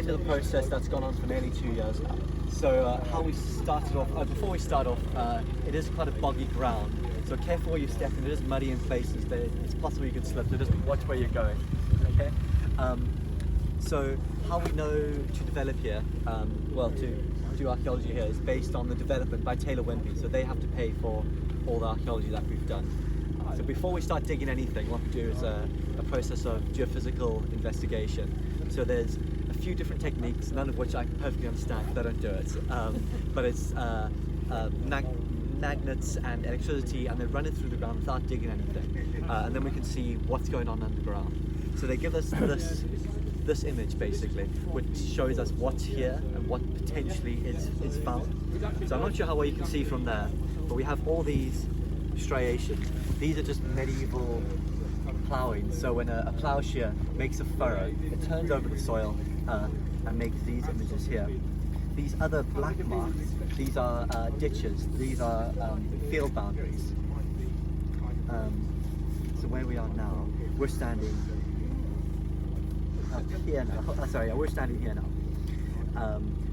Into the process that's gone on for nearly 2 years now. So how we started off, before we start off, it is quite a boggy ground. So careful where you step in, it is muddy in places, it's possible you could slip, so just watch where you're going, okay? So how we know to develop here, well, to do archaeology here is based on the development by Taylor Wimpey. So they have to pay for all the archaeology that we've done. So before we start digging anything, what we do is a process of geophysical investigation. So there's a few different techniques, none of which I perfectly understand because I don't do it. But it's magnets and electricity, and they run it through the ground without digging anything. And then we can see what's going on underground. So they give us this image basically, which shows us what's here and what potentially is found. So I'm not sure how well you can see from there, but we have all these striations. These are just medieval ploughing. So when a ploughshare makes a furrow, it turns over the soil and makes these images here. These other black marks, these are ditches, these are field boundaries. So where we are now, we're standing up here now. Sorry, we're standing here now.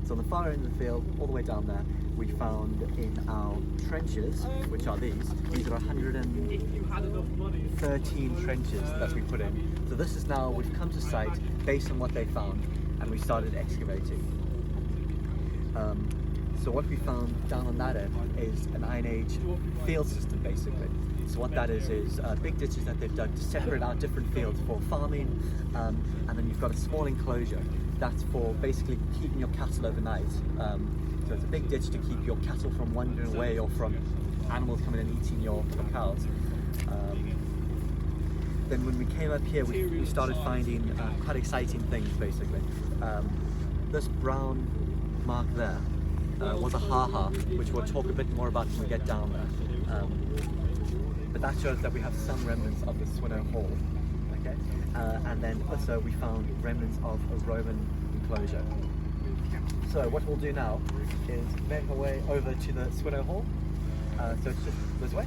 So on the far end of the field, all the way down there, we found in our trenches, which are these are 113 trenches that we put in. So this is now, we've come to site based on what they found, and we started excavating. So what we found down on that end is an Iron Age field system basically. So what that is big ditches that they've dug to separate out different fields for farming, and then you've got a small enclosure that's for basically keeping your cattle overnight. So it's a big ditch to keep your cattle from wandering away or from animals coming and eating your cows. Then when we came up here, we started finding quite exciting things basically. This brown mark there was a ha-ha, which we'll talk a bit more about when we get down there. But that shows that we have some remnants of the Swinnow Hall. Okay? And then also we found remnants of a Roman enclosure. So what we'll do now is make our way over to the Swinnow Hall. So it's just this way.